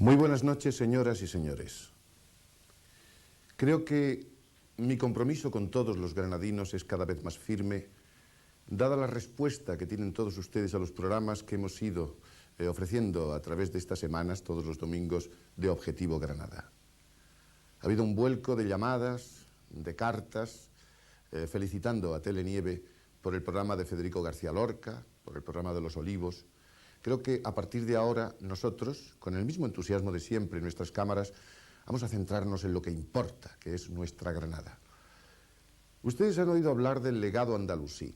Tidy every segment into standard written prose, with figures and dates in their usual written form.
Muy buenas noches, señoras y señores. Creo que mi compromiso con todos los granadinos es cada vez más firme, dada la respuesta que tienen todos ustedes a los programas que hemos ido ofreciendo a través de estas semanas, todos los domingos, de Objetivo Granada. Ha habido un vuelco de llamadas, de cartas, felicitando a Telenieve por el programa de Federico García Lorca, por el programa de Los Olivos. Creo que a partir de ahora nosotros, con el mismo entusiasmo de siempre en nuestras cámaras, vamos a centrarnos en lo que importa, que es nuestra Granada. Ustedes han oído hablar del legado andalusí.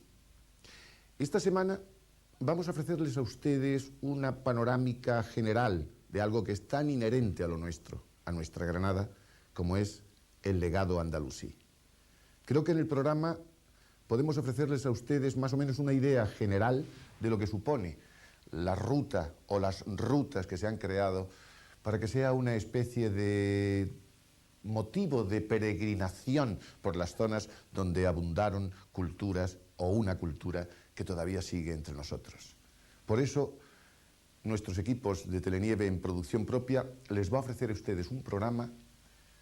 Esta semana vamos a ofrecerles a ustedes una panorámica general de algo que es tan inherente a lo nuestro, a nuestra Granada, como es el legado andalusí. Creo que en el programa podemos ofrecerles a ustedes más o menos una idea general de lo que supone la ruta o las rutas que se han creado para que sea una especie de motivo de peregrinación por las zonas donde abundaron culturas o una cultura que todavía sigue entre nosotros. Por eso, nuestros equipos de Telenieve en producción propia les va a ofrecer a ustedes un programa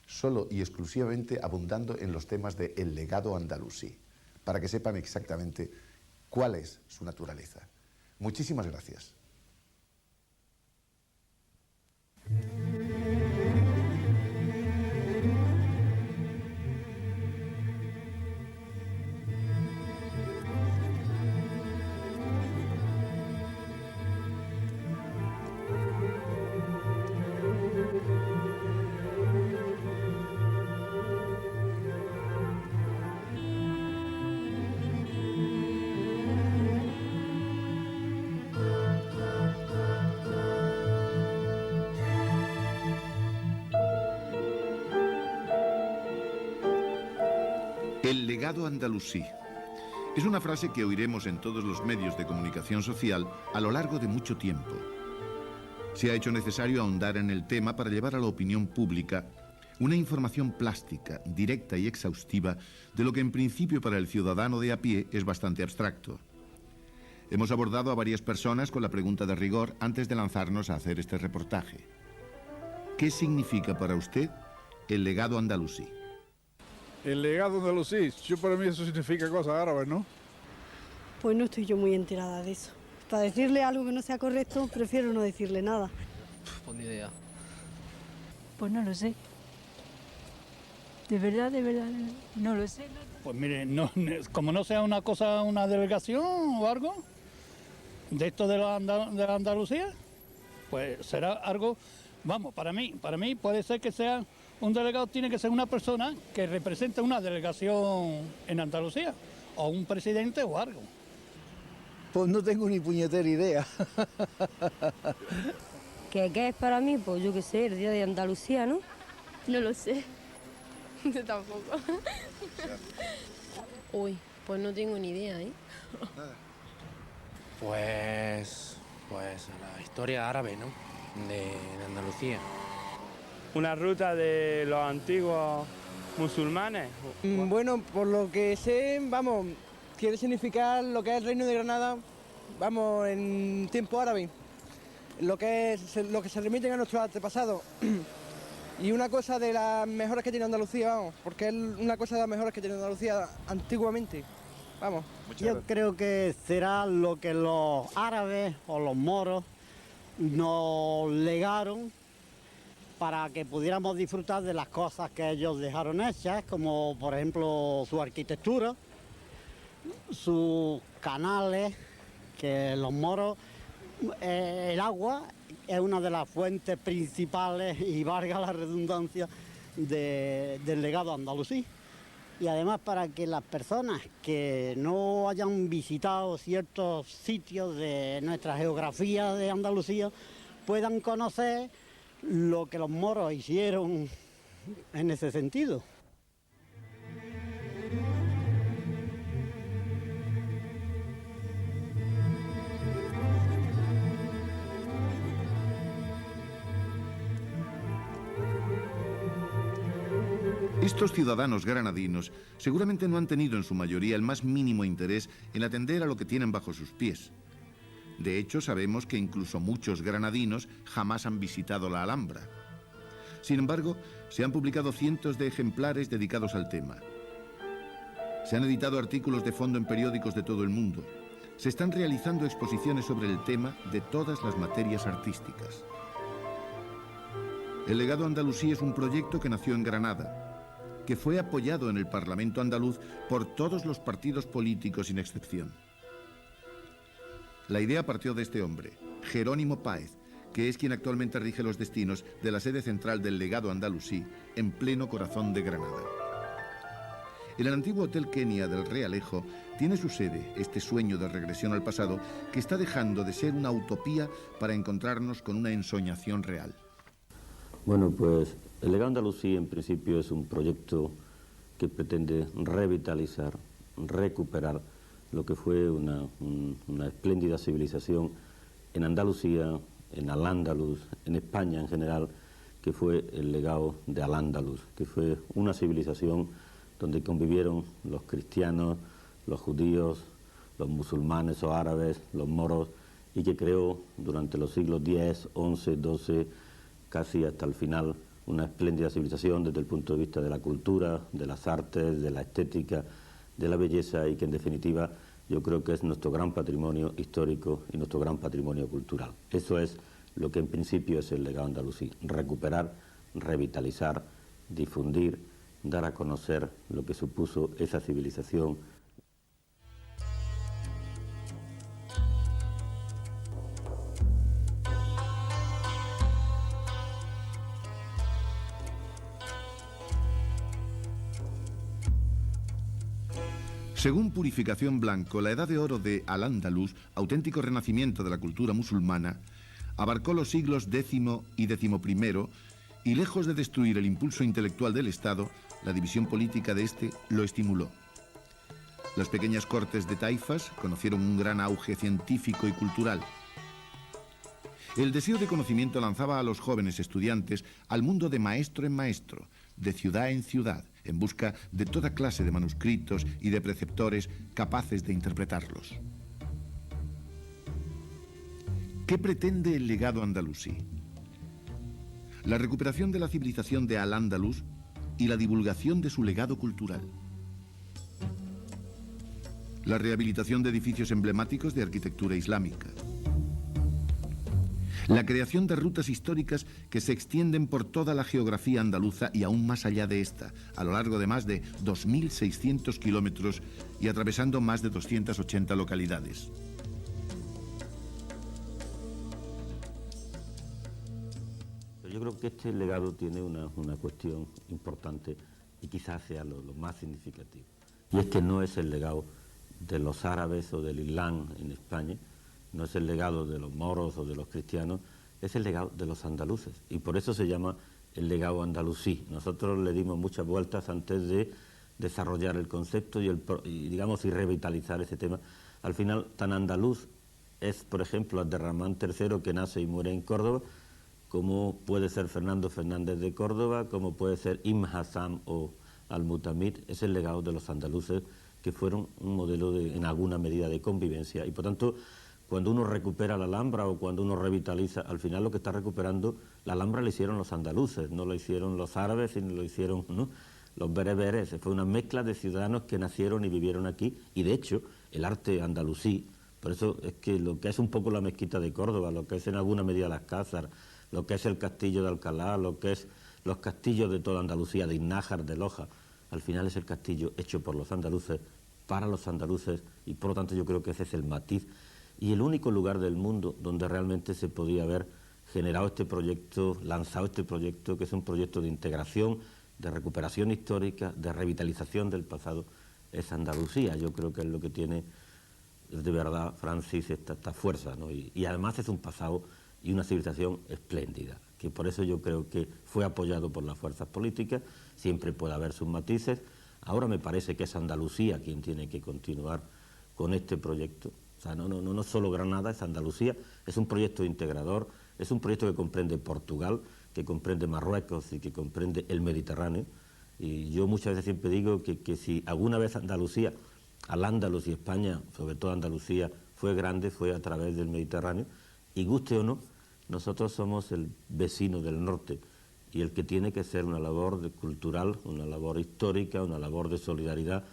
solo y exclusivamente abundando en los temas del legado andalusí, para que sepan exactamente cuál es su naturaleza. Muchísimas gracias. El legado andalusí. Es una frase que oiremos en todos los medios de comunicación social a lo largo de mucho tiempo. Se ha hecho necesario ahondar en el tema para llevar a la opinión pública una información plástica, directa y exhaustiva de lo que en principio para el ciudadano de a pie es bastante abstracto. Hemos abordado a varias personas con la pregunta de rigor antes de lanzarnos a hacer este reportaje. ¿Qué significa para usted el legado andalusí? El legado andalusí, para mí eso significa cosas árabes, ¿no? Pues no estoy yo muy enterada de eso. Para decirle algo que no sea correcto, prefiero no decirle nada. Pues ni idea. Pues no lo sé. De verdad, no lo sé. Pues mire, no, como no sea una cosa, una delegación o algo de esto de la Andalucía, pues será algo, vamos, para mí puede ser que sea un delegado, tiene que ser una persona que represente una delegación en Andalucía, o un presidente o algo. Pues no tengo ni puñetera idea. ¿Qué es para mí? Pues yo qué sé, el Día de Andalucía, ¿no? No lo sé. Yo tampoco. Uy, pues no tengo ni idea, ¿eh? Pues la historia árabe, ¿no? De Andalucía. Una ruta de los antiguos musulmanes. Bueno, por lo que sé, vamos, quiere significar lo que es el Reino de Granada, vamos, en tiempo árabe, lo que se remiten a nuestros antepasados. Y una cosa de las mejores que tiene Andalucía, vamos, porque es una cosa de las mejores que tiene Andalucía antiguamente, vamos. Yo creo que será lo que los árabes o los moros nos legaron para que pudiéramos disfrutar de las cosas que ellos dejaron hechas, como por ejemplo su arquitectura, sus canales, que los moros, el agua es una de las fuentes principales, y valga la redundancia, del legado andalusí. Y además para que las personas que no hayan visitado ciertos sitios de nuestra geografía de Andalucía puedan conocer lo que los moros hicieron en ese sentido. Estos ciudadanos granadinos seguramente no han tenido en su mayoría el más mínimo interés en atender a lo que tienen bajo sus pies. De hecho, sabemos que incluso muchos granadinos jamás han visitado la Alhambra. Sin embargo, se han publicado cientos de ejemplares dedicados al tema. Se han editado artículos de fondo en periódicos de todo el mundo. Se están realizando exposiciones sobre el tema de todas las materias artísticas. El legado andalusí es un proyecto que nació en Granada, que fue apoyado en el Parlamento andaluz por todos los partidos políticos sin excepción. La idea partió de este hombre, Jerónimo Páez, que es quien actualmente rige los destinos de la sede central del legado andalusí, en pleno corazón de Granada. En el antiguo Hotel Kenia del Realejo tiene su sede este sueño de regresión al pasado que está dejando de ser una utopía para encontrarnos con una ensoñación real. Bueno, pues el legado andalusí en principio es un proyecto que pretende revitalizar, recuperar lo que fue una espléndida civilización en Andalucía, en Al-Ándalus, en España en general, que fue el legado de Al-Ándalus, que fue una civilización donde convivieron los cristianos, los judíos, los musulmanes o árabes, los moros, y que creó durante los siglos X, XI, XII, casi hasta el final, una espléndida civilización desde el punto de vista de la cultura, de las artes, de la estética, de la belleza, y que en definitiva yo creo que es nuestro gran patrimonio histórico y nuestro gran patrimonio cultural. Eso es lo que en principio es el legado andalusí: recuperar, revitalizar, difundir, dar a conocer lo que supuso esa civilización. Según Purificación Blanco, la Edad de Oro de Al-Ándalus, auténtico renacimiento de la cultura musulmana, abarcó los siglos X y XI y, lejos de destruir el impulso intelectual del Estado, la división política de este lo estimuló. Las pequeñas cortes de taifas conocieron un gran auge científico y cultural. El deseo de conocimiento lanzaba a los jóvenes estudiantes al mundo de maestro en maestro, de ciudad en ciudad, en busca de toda clase de manuscritos y de preceptores capaces de interpretarlos. ¿Qué pretende el legado andalusí? La recuperación de la civilización de Al-Ándalus y la divulgación de su legado cultural. La rehabilitación de edificios emblemáticos de arquitectura islámica. La creación de rutas históricas que se extienden por toda la geografía andaluza y aún más allá de esta, a lo largo de más de 2.600 kilómetros y atravesando más de 280 localidades. Yo creo que este legado tiene una cuestión importante y quizás sea lo más significativo. Y es que no es el legado de los árabes o del Islam en España, no es el legado de los moros o de los cristianos, es el legado de los andaluces. Y por eso se llama el legado andalusí. Nosotros le dimos muchas vueltas antes de desarrollar el concepto y revitalizar ese tema. Al final, tan andaluz es, por ejemplo, Abderramán III, que nace y muere en Córdoba, como puede ser Fernando Fernández de Córdoba, como puede ser Ibn Hassam o Al-Mutamid. Es el legado de los andaluces, que fueron un modelo en alguna medida de convivencia. Y por tanto, cuando uno recupera la Alhambra o cuando uno revitaliza, al final lo que está recuperando, la Alhambra la hicieron los andaluces, no lo hicieron los árabes, sino lo hicieron los bereberes. Fue una mezcla de ciudadanos que nacieron y vivieron aquí, y de hecho el arte andalusí, por eso es que lo que es un poco la mezquita de Córdoba, lo que es en alguna medida las Alcázar, lo que es el castillo de Alcalá, lo que es los castillos de toda Andalucía, de Iznájar, de Loja, al final es el castillo hecho por los andaluces, para los andaluces, y por lo tanto yo creo que ese es el matiz y el único lugar del mundo donde realmente se podía haber generado este proyecto, lanzado este proyecto, que es un proyecto de integración, de recuperación histórica, de revitalización del pasado, es Andalucía. Yo creo que es lo que tiene de verdad, Francis, esta fuerza, ¿no? Y además es un pasado y una civilización espléndida, que por eso yo creo que fue apoyado por las fuerzas políticas, siempre puede haber sus matices. Ahora me parece que es Andalucía quien tiene que continuar con este proyecto. O sea, no solo Granada, es Andalucía, es un proyecto integrador, es un proyecto que comprende Portugal, que comprende Marruecos y que comprende el Mediterráneo. Y yo muchas veces siempre digo que si alguna vez Andalucía, Al-Ándalus y España, sobre todo Andalucía, fue grande, fue a través del Mediterráneo, y guste o no, nosotros somos el vecino del norte, y el que tiene que ser una labor cultural, una labor histórica, una labor de solidaridad,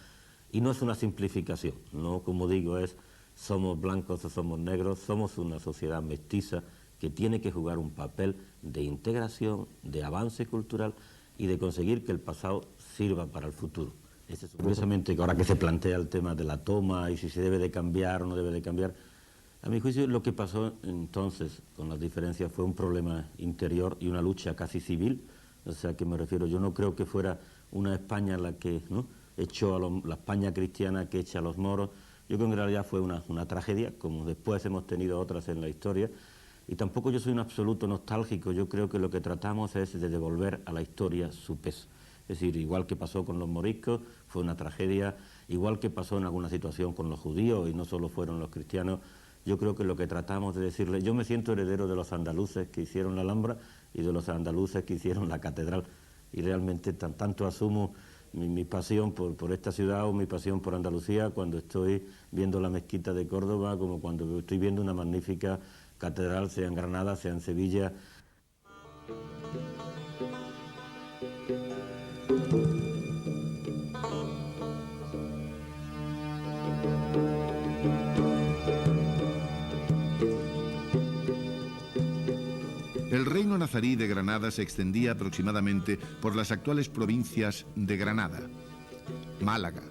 y no es una simplificación, no, como digo, es somos blancos o somos negros, somos una sociedad mestiza que tiene que jugar un papel de integración, de avance cultural y de conseguir que el pasado sirva para el futuro. Curiosamente, que ahora que se plantea el tema de la toma y si se debe de cambiar o no debe de cambiar, a mi juicio lo que pasó entonces con las diferencias fue un problema interior y una lucha casi civil, o sea, que me refiero, yo no creo que fuera una España la que, ¿no?, echó a la España cristiana que echa a los moros. Yo creo que en realidad fue una tragedia, como después hemos tenido otras en la historia, y tampoco yo soy un absoluto nostálgico, yo creo que lo que tratamos es de devolver a la historia su peso. Es decir, igual que pasó con los moriscos, fue una tragedia, igual que pasó en alguna situación con los judíos, y no solo fueron los cristianos, yo creo que lo que tratamos de decirle, yo me siento heredero de los andaluces que hicieron la Alhambra y de los andaluces que hicieron la catedral, y realmente tanto asumo mi pasión por esta ciudad o mi pasión por Andalucía cuando estoy viendo la mezquita de Córdoba, como cuando estoy viendo una magnífica catedral, sea en Granada, sea en Sevilla. El reino nazarí de Granada se extendía aproximadamente por las actuales provincias de Granada, Málaga,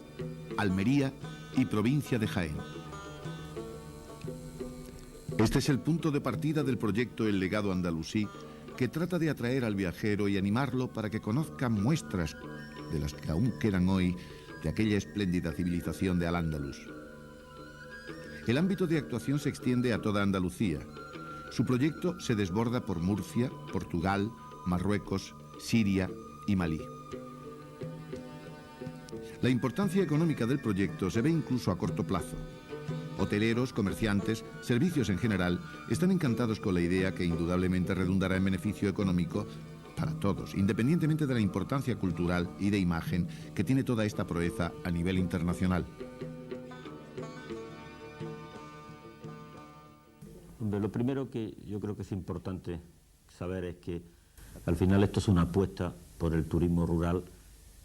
Almería y provincia de Jaén. Este es el punto de partida del proyecto El Legado Andalusí, que trata de atraer al viajero y animarlo para que conozca muestras de las que aún quedan hoy de aquella espléndida civilización de Al-Ándalus. El ámbito de actuación se extiende a toda Andalucía. Su proyecto se desborda por Murcia, Portugal, Marruecos, Siria y Malí. La importancia económica del proyecto se ve incluso a corto plazo. Hoteleros, comerciantes, servicios en general están encantados con la idea que indudablemente redundará en beneficio económico para todos, independientemente de la importancia cultural y de imagen que tiene toda esta proeza a nivel internacional. Lo primero que yo creo que es importante saber es que al final esto es una apuesta por el turismo rural,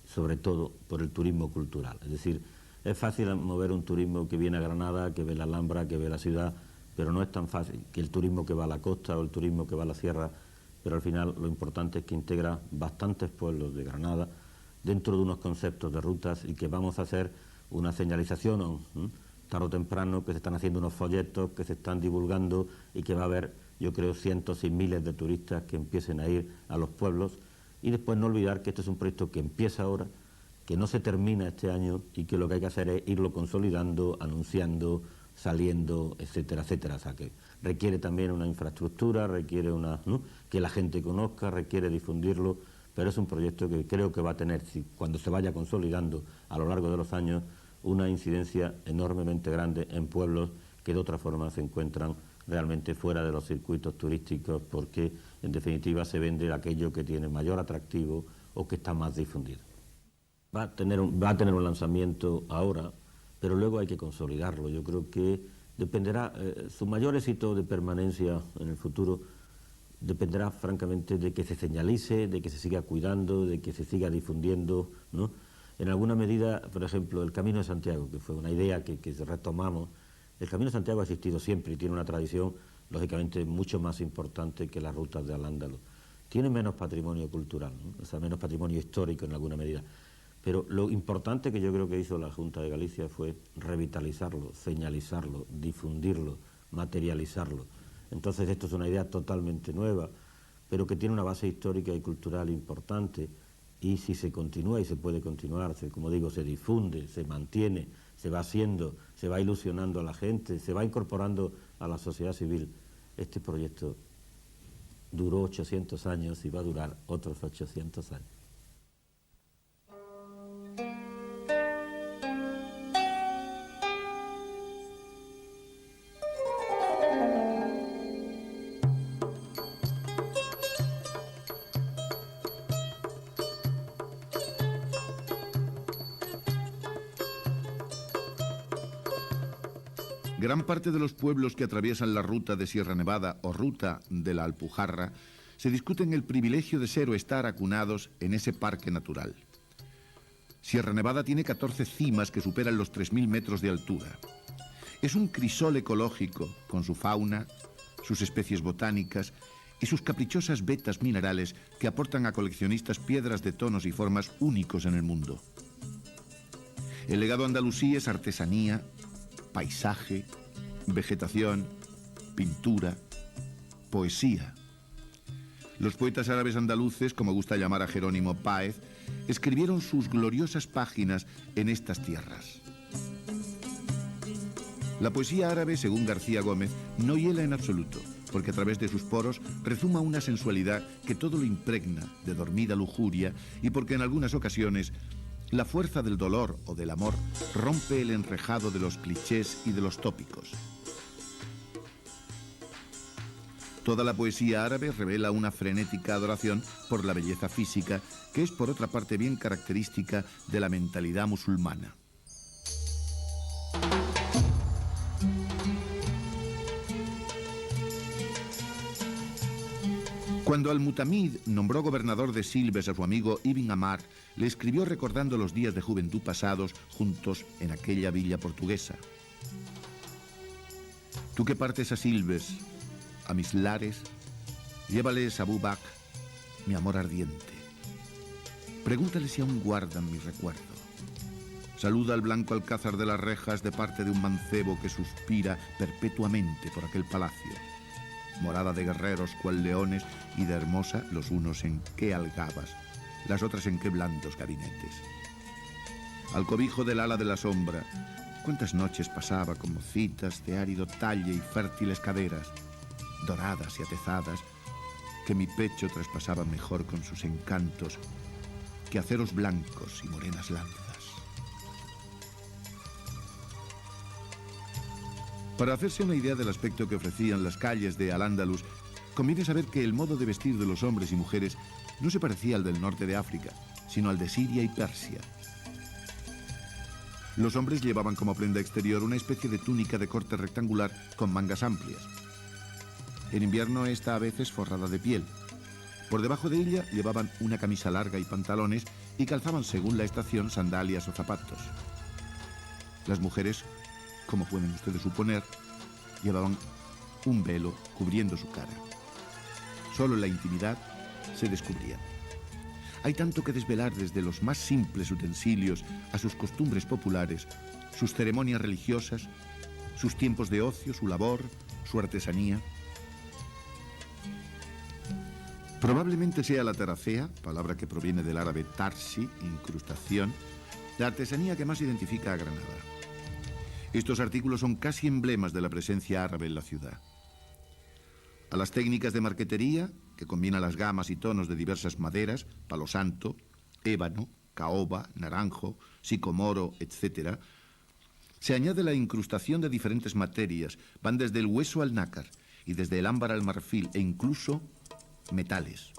sobre todo por el turismo cultural. Es decir, es fácil mover un turismo que viene a Granada, que ve la Alhambra, que ve la ciudad, pero no es tan fácil que el turismo que va a la costa o el turismo que va a la sierra, pero al final lo importante es que integra bastantes pueblos de Granada dentro de unos conceptos de rutas y que vamos a hacer una señalización tarde o temprano, que se están haciendo unos folletos, que se están divulgando y que va a haber, yo creo, cientos y miles de turistas que empiecen a ir a los pueblos. Y después no olvidar que este es un proyecto que empieza ahora, que no se termina este año y que lo que hay que hacer es irlo consolidando, anunciando, saliendo, etcétera, etcétera. O sea, que requiere también una infraestructura, requiere que la gente conozca, requiere difundirlo, pero es un proyecto que creo que va a tener, cuando se vaya consolidando a lo largo de los años, una incidencia enormemente grande en pueblos que de otra forma se encuentran realmente fuera de los circuitos turísticos porque en definitiva se vende aquello que tiene mayor atractivo o que está más difundido. Va a tener un lanzamiento ahora, pero luego hay que consolidarlo. Yo creo que dependerá, su mayor éxito de permanencia en el futuro dependerá francamente de que se señalice, de que se siga cuidando, de que se siga difundiendo, ¿no? En alguna medida, por ejemplo, el Camino de Santiago, que fue una idea que retomamos, el Camino de Santiago ha existido siempre y tiene una tradición, lógicamente, mucho más importante que las rutas de Al-Ándalus. Tiene menos patrimonio cultural, ¿no? O sea, menos patrimonio histórico en alguna medida. Pero lo importante que yo creo que hizo la Junta de Galicia fue revitalizarlo, señalizarlo, difundirlo, materializarlo. Entonces esto es una idea totalmente nueva, pero que tiene una base histórica y cultural importante. Y si se continúa y se puede continuar, como digo, se difunde, se mantiene, se va haciendo, se va ilusionando a la gente, se va incorporando a la sociedad civil. Este proyecto duró 800 años y va a durar otros 800 años. Gran parte de los pueblos que atraviesan la ruta de Sierra Nevada o ruta de la Alpujarra se discuten el privilegio de ser o estar acunados en ese parque natural. Sierra Nevada tiene 14 cimas que superan los 3.000 metros de altura. Es un crisol ecológico con su fauna, sus especies botánicas y sus caprichosas vetas minerales que aportan a coleccionistas piedras de tonos y formas únicos en el mundo. El legado andalusí es artesanía, paisaje, vegetación, pintura, poesía. Los poetas árabes andaluces, como gusta llamar a Jerónimo Páez, escribieron sus gloriosas páginas en estas tierras. La poesía árabe, según García Gómez, no hiela en absoluto, porque a través de sus poros rezuma una sensualidad que todo lo impregna de dormida lujuria y porque en algunas ocasiones la fuerza del dolor o del amor rompe el enrejado de los clichés y de los tópicos. Toda la poesía árabe revela una frenética adoración por la belleza física, que es por otra parte bien característica de la mentalidad musulmana. Cuando Al-Mutamid nombró gobernador de Silves a su amigo Ibn Amar, le escribió recordando los días de juventud pasados juntos en aquella villa portuguesa. Tú que partes a Silves, a mis lares, llévales a Abu Bakr, mi amor ardiente. Pregúntale si aún guardan mi recuerdo. Saluda al blanco alcázar de las rejas de parte de un mancebo que suspira perpetuamente por aquel palacio. Morada de guerreros cual leones y de hermosa los unos en qué algabas, las otras en qué blandos gabinetes. Al cobijo del ala de la sombra, cuántas noches pasaba como citas de árido talle y fértiles caderas, doradas y atezadas, que mi pecho traspasaba mejor con sus encantos que aceros blancos y morenas lanzas. Para hacerse una idea del aspecto que ofrecían las calles de Al-Ándalus, conviene saber que el modo de vestir de los hombres y mujeres no se parecía al del norte de África, sino al de Siria y Persia. Los hombres llevaban como prenda exterior una especie de túnica de corte rectangular con mangas amplias. En invierno esta a veces forrada de piel. Por debajo de ella llevaban una camisa larga y pantalones y calzaban según la estación sandalias o zapatos. Las mujeres, como pueden ustedes suponer, llevaban un velo cubriendo su cara. Solo en la intimidad se descubrían. Hay tanto que desvelar desde los más simples utensilios a sus costumbres populares, sus ceremonias religiosas, sus tiempos de ocio, su labor, su artesanía. Probablemente sea la taracea, palabra que proviene del árabe tarsi, incrustación, la artesanía que más identifica a Granada. Estos artículos son casi emblemas de la presencia árabe en la ciudad. A las técnicas de marquetería, que combinan las gamas y tonos de diversas maderas, palo santo, ébano, caoba, naranjo, sicomoro, etc., se añade la incrustación de diferentes materias, van desde el hueso al nácar y desde el ámbar al marfil e incluso metales.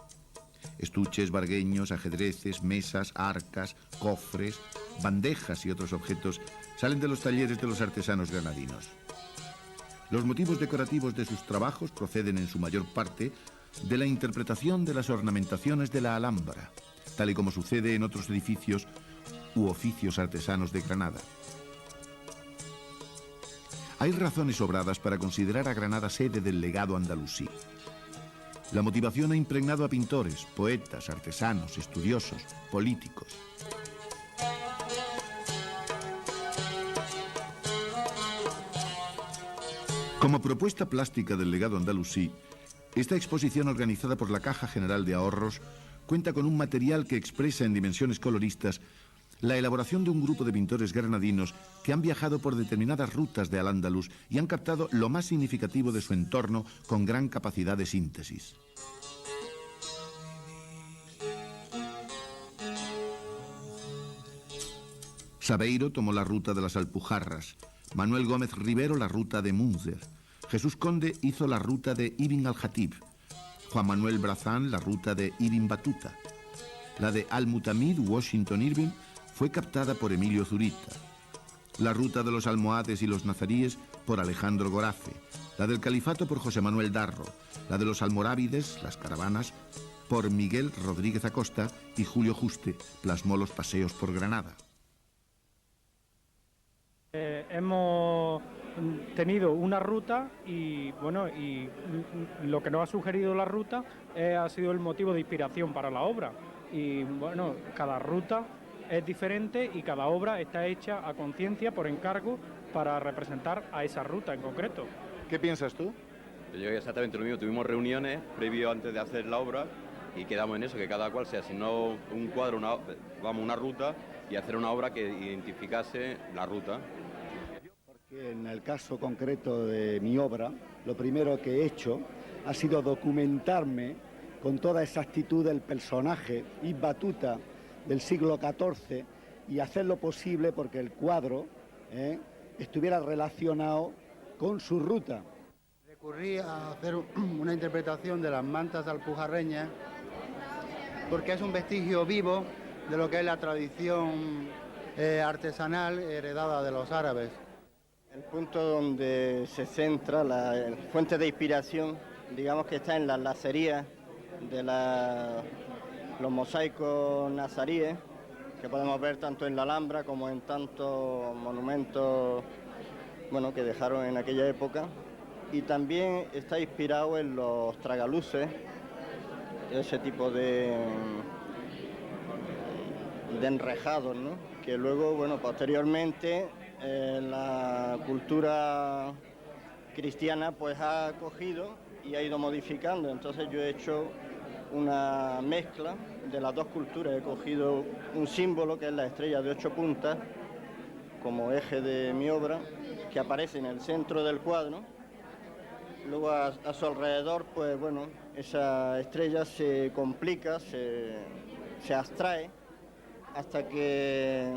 Estuches, vargueños, ajedrezes, mesas, arcas, cofres, bandejas y otros objetos salen de los talleres de los artesanos granadinos. Los motivos decorativos de sus trabajos proceden en su mayor parte de la interpretación de las ornamentaciones de la Alhambra, tal y como sucede en otros edificios u oficios artesanos de Granada. Hay razones sobradas para considerar a Granada sede del legado andalusí. La motivación ha impregnado a pintores, poetas, artesanos, estudiosos, políticos. Como propuesta plástica del legado andalusí, esta exposición organizada por la Caja General de Ahorros cuenta con un material que expresa en dimensiones coloristas la elaboración de un grupo de pintores granadinos que han viajado por determinadas rutas de Al-Ándalus y han captado lo más significativo de su entorno con gran capacidad de síntesis. Sabeiro tomó la ruta de las Alpujarras, Manuel Gómez Rivero la ruta de Múnzer, Jesús Conde hizo la ruta de Ibn al-Jatib, Juan Manuel Brazán la ruta de Ibn Batuta. La de Al-Mutamid Washington Irving fue captada por Emilio Zurita. La ruta de los almohades y los nazaríes por Alejandro Gorace, la del Califato por José Manuel Darro, la de los almorávides, las caravanas, por Miguel Rodríguez Acosta, y Julio Juste plasmó los paseos por Granada. Hemos tenido una ruta y bueno, y lo que nos ha sugerido la ruta ha sido el motivo de inspiración para la obra. Y bueno, cada ruta es diferente y cada obra está hecha a conciencia por encargo para representar a esa ruta en concreto. ¿Qué piensas tú? Yo exactamente lo mismo. Tuvimos reuniones previo antes de hacer la obra y quedamos en eso, que cada cual se asignó un cuadro, una ruta, y hacer una obra que identificase la ruta. Porque en el caso concreto de mi obra, lo primero que he hecho ha sido documentarme con toda exactitud del personaje Ibn Battuta del siglo XIV y hacer lo posible porque el cuadro estuviera relacionado con su ruta. Recurrí a hacer una interpretación de las mantas alpujarreñas porque es un vestigio vivo de lo que es la tradición artesanal heredada de los árabes. El punto donde se centra la fuente de inspiración, digamos que está en las lacerías de los mosaicos nazaríes, que podemos ver tanto en la Alhambra como en tantos monumentos que dejaron en aquella época. Y también está inspirado en los tragaluces, ese tipo de enrejados, ¿no? Que luego, posteriormente la cultura cristiana pues ha cogido y ha ido modificando. Entonces yo he hecho una mezcla de las dos culturas. He cogido un símbolo que es la estrella de 8 puntas como eje de mi obra, que aparece en el centro del cuadro. Luego a su alrededor, esa estrella se complica, se abstrae, hasta que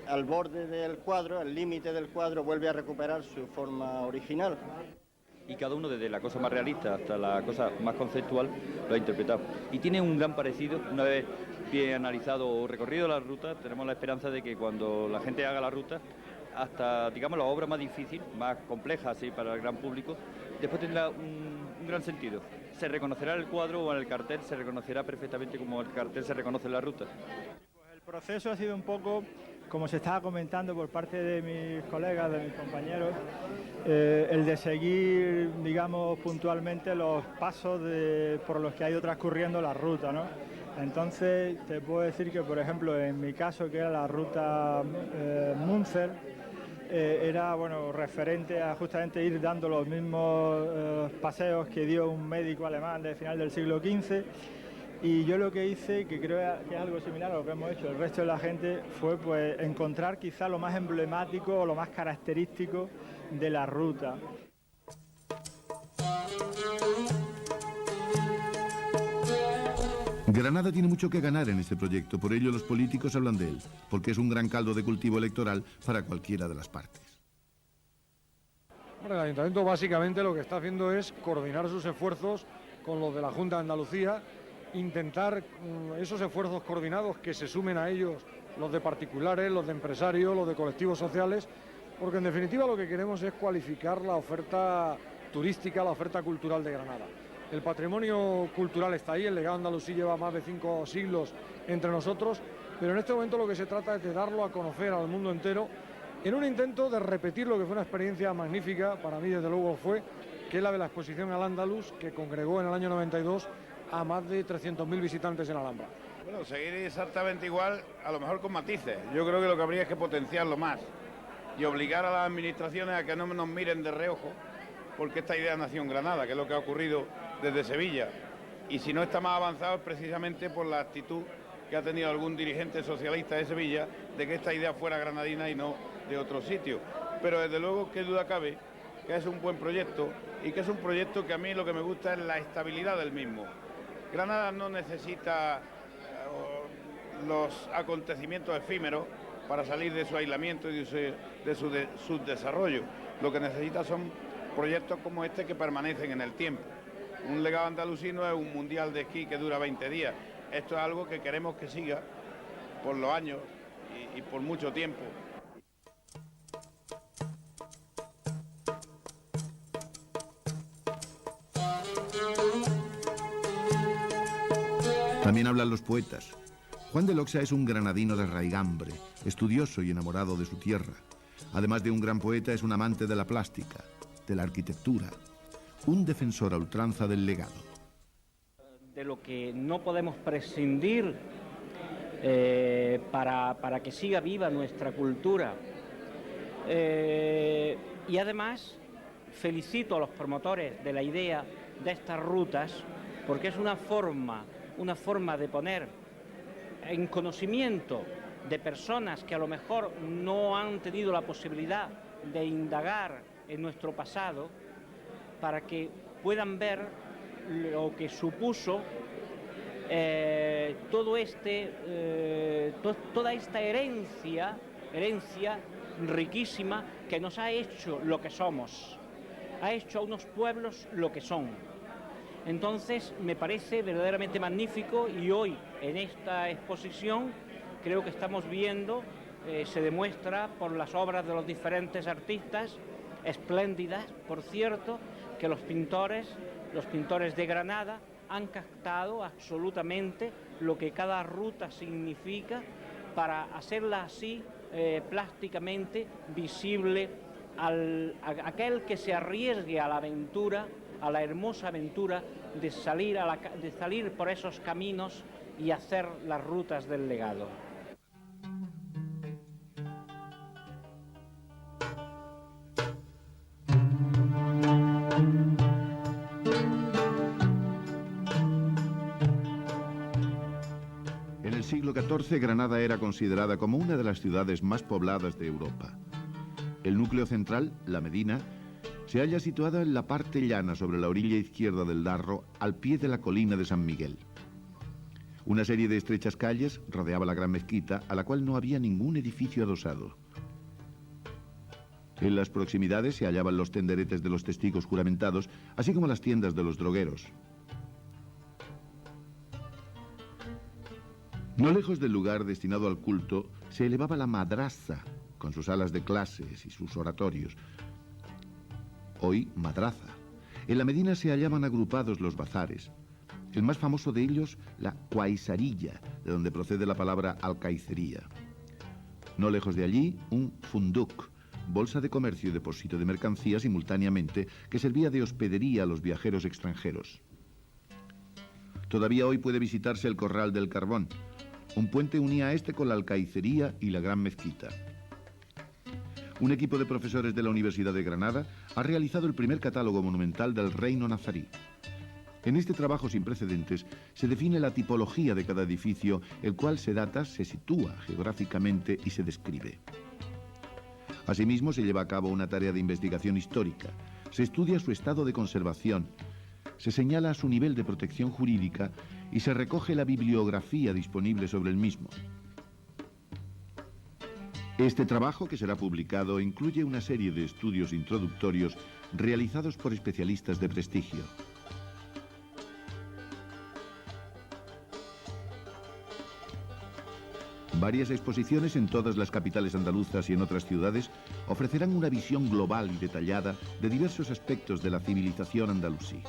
al borde del cuadro, al límite del cuadro, vuelve a recuperar su forma original. Y cada uno, desde la cosa más realista hasta la cosa más conceptual, lo ha interpretado. Y tiene un gran parecido. Una vez bien analizado o recorrido la ruta, tenemos la esperanza de que cuando la gente haga la ruta, hasta, digamos, la obra más difícil, más compleja así para el gran público, después tendrá un gran sentido. Se reconocerá el cuadro o en el cartel, se reconocerá perfectamente como el cartel se reconoce en la ruta. Pues el proceso ha sido un poco, como se estaba comentando por parte de mis colegas, de mis compañeros, el de seguir, digamos, puntualmente los pasos por los que ha ido transcurriendo la ruta, ¿no? Entonces, te puedo decir que, por ejemplo, en mi caso, que era la ruta Munzer, era referente a justamente ir dando los mismos paseos que dio un médico alemán de final del siglo XV. Y yo lo que hice, que creo que es algo similar a lo que hemos hecho el resto de la gente, fue pues encontrar quizá lo más emblemático o lo más característico de la ruta. Granada tiene mucho que ganar en este proyecto, por ello los políticos hablan de él, porque es un gran caldo de cultivo electoral para cualquiera de las partes. Bueno, el Ayuntamiento básicamente lo que está haciendo es coordinar sus esfuerzos con los de la Junta de Andalucía, intentar esos esfuerzos coordinados que se sumen a ellos los de particulares, los de empresarios, los de colectivos sociales, porque en definitiva lo que queremos es cualificar la oferta turística, la oferta cultural de Granada. El patrimonio cultural está ahí, el legado andalusí lleva más de 5 siglos entre nosotros, pero en este momento lo que se trata es de darlo a conocer al mundo entero en un intento de repetir lo que fue una experiencia magnífica, para mí desde luego fue, que es la de la exposición al Andaluz, que congregó en el año 92 a más de 300.000 visitantes en Alhambra. Bueno, seguir exactamente igual, a lo mejor con matices. Yo creo que lo que habría es que potenciarlo más y obligar a las administraciones a que no nos miren de reojo, porque esta idea nació en Granada, que es lo que ha ocurrido desde Sevilla. Y si no está más avanzado es precisamente por la actitud que ha tenido algún dirigente socialista de Sevilla de que esta idea fuera granadina y no de otro sitio. Pero desde luego, qué duda cabe, que es un buen proyecto y que es un proyecto que a mí lo que me gusta es la estabilidad del mismo. Granada no necesita los acontecimientos efímeros para salir de su aislamiento y de su desarrollo. Lo que necesita son proyectos como este que permanecen en el tiempo. Un legado andalusí no es un mundial de esquí que dura 20 días. Esto es algo que queremos que siga por los años y por mucho tiempo. También hablan los poetas. Juan de Loxa es un granadino de raigambre, estudioso y enamorado de su tierra. Además de un gran poeta, es un amante de la plástica, de la arquitectura, un defensor a ultranza del legado. De lo que no podemos prescindir para que siga viva nuestra cultura. Y además felicito a los promotores de la idea de estas rutas, porque es una forma de poner en conocimiento de personas que a lo mejor no han tenido la posibilidad de indagar en nuestro pasado, para que puedan ver lo que supuso toda esta herencia riquísima que nos ha hecho lo que somos, ha hecho a unos pueblos lo que son. Entonces me parece verdaderamente magnífico, y hoy en esta exposición creo que estamos viendo, se demuestra por las obras de los diferentes artistas, espléndidas, por cierto, que los pintores de Granada han captado absolutamente lo que cada ruta significa, para hacerla así plásticamente visible a aquel que se arriesgue a la aventura, a la hermosa aventura de salir por esos caminos y hacer las rutas del legado. En el siglo XIV, Granada era considerada como una de las ciudades más pobladas de Europa. El núcleo central, la Medina, se halla situada en la parte llana sobre la orilla izquierda del Darro, al pie de la colina de San Miguel. Una serie de estrechas calles rodeaba la gran mezquita, a la cual no había ningún edificio adosado. En las proximidades se hallaban los tenderetes de los testigos juramentados, así como las tiendas de los drogueros. No lejos del lugar destinado al culto se elevaba la madraza, con sus salas de clases y sus oratorios. Hoy, madraza. En la Medina se hallaban agrupados los bazares. El más famoso de ellos, la cuaisarilla, de donde procede la palabra alcaicería. No lejos de allí, un funduc, bolsa de comercio y depósito de mercancías simultáneamente, que servía de hospedería a los viajeros extranjeros. Todavía hoy puede visitarse el Corral del Carbón. Un puente unía a este con la alcaicería y la gran mezquita. Un equipo de profesores de la Universidad de Granada ha realizado el primer catálogo monumental del reino nazarí. En este trabajo sin precedentes se define la tipología de cada edificio, el cual se data, se sitúa geográficamente y se describe. Asimismo, se lleva a cabo una tarea de investigación histórica. Se estudia su estado de conservación, se señala su nivel de protección jurídica y se recoge la bibliografía disponible sobre el mismo. Este trabajo, que será publicado, incluye una serie de estudios introductorios realizados por especialistas de prestigio. Varias exposiciones en todas las capitales andaluzas y en otras ciudades ofrecerán una visión global y detallada de diversos aspectos de la civilización andalusí.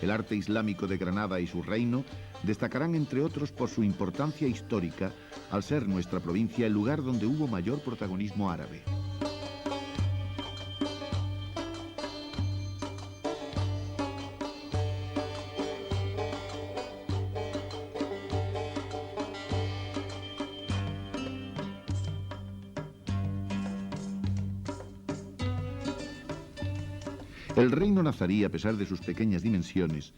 El arte islámico de Granada y su reino destacarán, entre otros, por su importancia histórica, al ser nuestra provincia el lugar donde hubo mayor protagonismo árabe. El reino nazarí, a pesar de sus pequeñas dimensiones,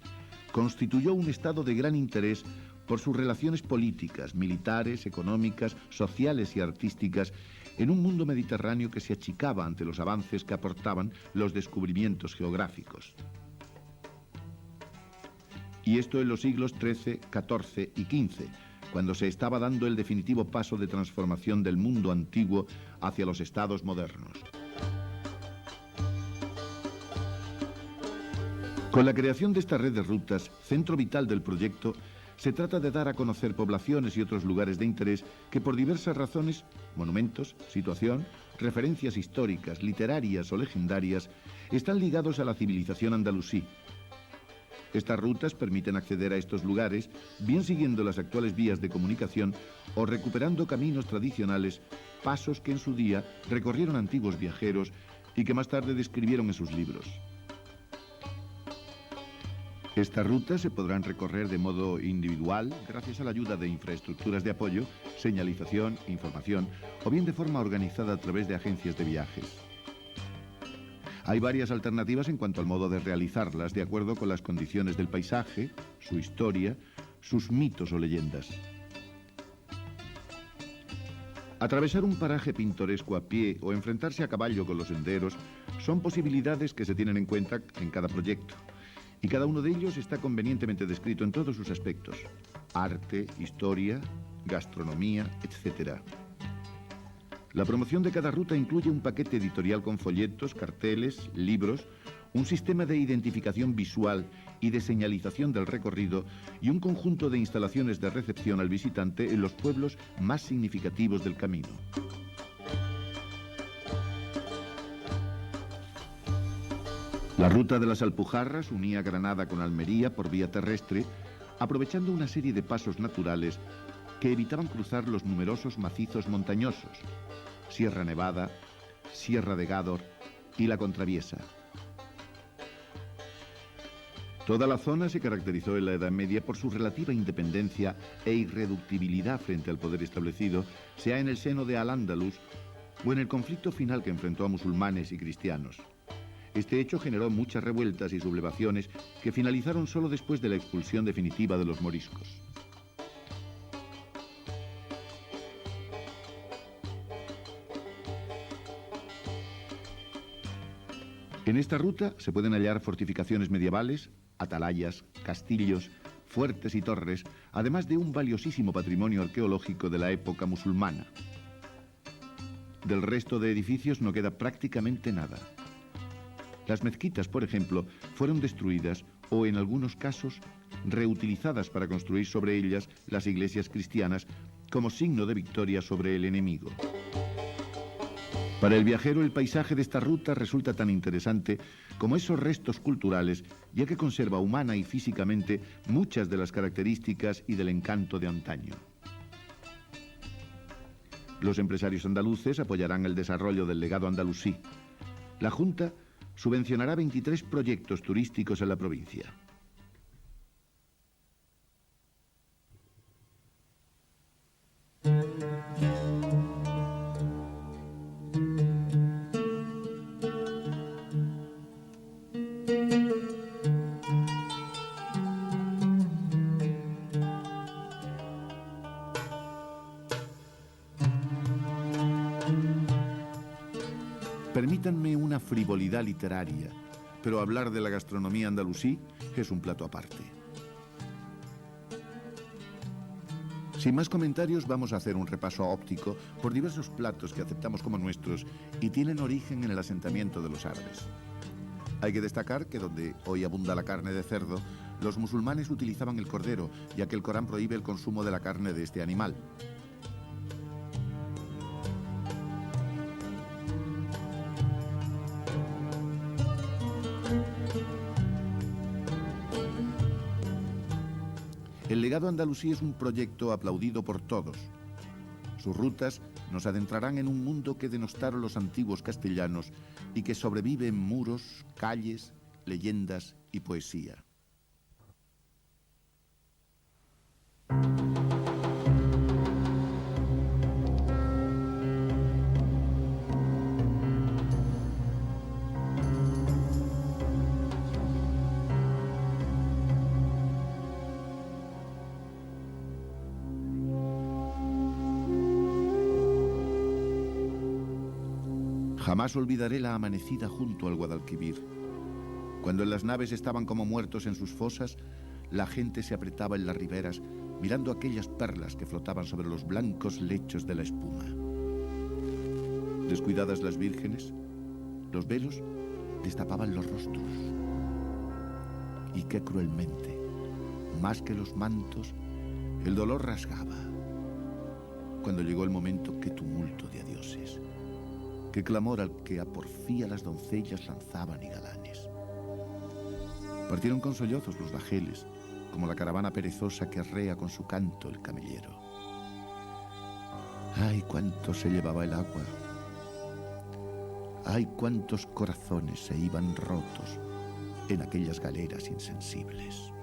constituyó un estado de gran interés por sus relaciones políticas, militares, económicas, sociales y artísticas en un mundo mediterráneo que se achicaba ante los avances que aportaban los descubrimientos geográficos. Y esto en los siglos XIII, XIV y XV, cuando se estaba dando el definitivo paso de transformación del mundo antiguo hacia los estados modernos. Con la creación de esta red de rutas, centro vital del proyecto, se trata de dar a conocer poblaciones y otros lugares de interés que por diversas razones, monumentos, situación, referencias históricas, literarias o legendarias, están ligados a la civilización andalusí. Estas rutas permiten acceder a estos lugares, bien siguiendo las actuales vías de comunicación o recuperando caminos tradicionales, pasos que en su día recorrieron antiguos viajeros y que más tarde describieron en sus libros. Estas rutas se podrán recorrer de modo individual gracias a la ayuda de infraestructuras de apoyo, señalización, información o bien de forma organizada a través de agencias de viajes. Hay varias alternativas en cuanto al modo de realizarlas, de acuerdo con las condiciones del paisaje, su historia, sus mitos o leyendas. Atravesar un paraje pintoresco a pie o enfrentarse a caballo con los senderos son posibilidades que se tienen en cuenta en cada proyecto, y cada uno de ellos está convenientemente descrito en todos sus aspectos: arte, historia, gastronomía, etc. La promoción de cada ruta incluye un paquete editorial con folletos, carteles, libros, un sistema de identificación visual y de señalización del recorrido y un conjunto de instalaciones de recepción al visitante en los pueblos más significativos del camino. La ruta de las Alpujarras unía Granada con Almería por vía terrestre, aprovechando una serie de pasos naturales que evitaban cruzar los numerosos macizos montañosos: Sierra Nevada, Sierra de Gádor y la Contraviesa. Toda la zona se caracterizó en la Edad Media por su relativa independencia e irreductibilidad frente al poder establecido, sea en el seno de Al-Ándalus o en el conflicto final que enfrentó a musulmanes y cristianos. Este hecho generó muchas revueltas y sublevaciones que finalizaron solo después de la expulsión definitiva de los moriscos. En esta ruta se pueden hallar fortificaciones medievales, atalayas, castillos, fuertes y torres, además de un valiosísimo patrimonio arqueológico de la época musulmana. Del resto de edificios no queda prácticamente nada. Las mezquitas, por ejemplo, fueron destruidas o, en algunos casos, reutilizadas para construir sobre ellas las iglesias cristianas como signo de victoria sobre el enemigo. Para el viajero, el paisaje de esta ruta resulta tan interesante como esos restos culturales, ya que conserva humana y físicamente muchas de las características y del encanto de antaño. Los empresarios andaluces apoyarán el desarrollo del legado andalusí. La Junta subvencionará 23 proyectos turísticos en la provincia. Permítanme una frivolidad literaria, pero hablar de la gastronomía andalusí es un plato aparte. Sin más comentarios, vamos a hacer un repaso óptico por diversos platos que aceptamos como nuestros y tienen origen en el asentamiento de los árabes. Hay que destacar que donde hoy abunda la carne de cerdo, los musulmanes utilizaban el cordero, ya que el Corán prohíbe el consumo de la carne de este animal. El legado andalusí es un proyecto aplaudido por todos. Sus rutas nos adentrarán en un mundo que denostaron los antiguos castellanos y que sobrevive en muros, calles, leyendas y poesía. Jamás olvidaré la amanecida junto al Guadalquivir. Cuando en las naves estaban como muertos en sus fosas, la gente se apretaba en las riberas, mirando aquellas perlas que flotaban sobre los blancos lechos de la espuma. Descuidadas las vírgenes, los velos destapaban los rostros. Y qué cruelmente, más que los mantos, el dolor rasgaba. Cuando llegó el momento, qué tumulto de adioses. Qué clamor al que a porfía las doncellas lanzaban y galanes. Partieron con sollozos los bajeles, como la caravana perezosa que arrea con su canto el camellero. ¡Ay, cuánto se llevaba el agua! ¡Ay, cuántos corazones se iban rotos en aquellas galeras insensibles!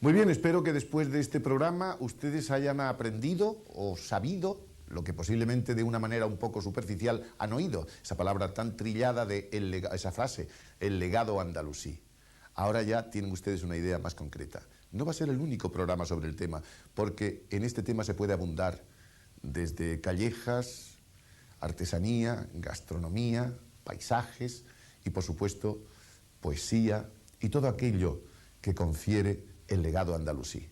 Muy bien, espero que después de este programa ustedes hayan aprendido o sabido lo que posiblemente de una manera un poco superficial han oído, esa palabra tan trillada de esa frase, el legado andalusí. Ahora ya tienen ustedes una idea más concreta. No va a ser el único programa sobre el tema, porque en este tema se puede abundar desde callejas, artesanía, gastronomía, paisajes y, por supuesto, poesía y todo aquello que confiere el legado andalusí.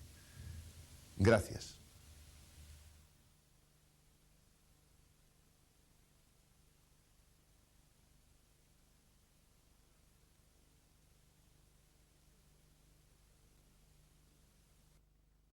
Gracias.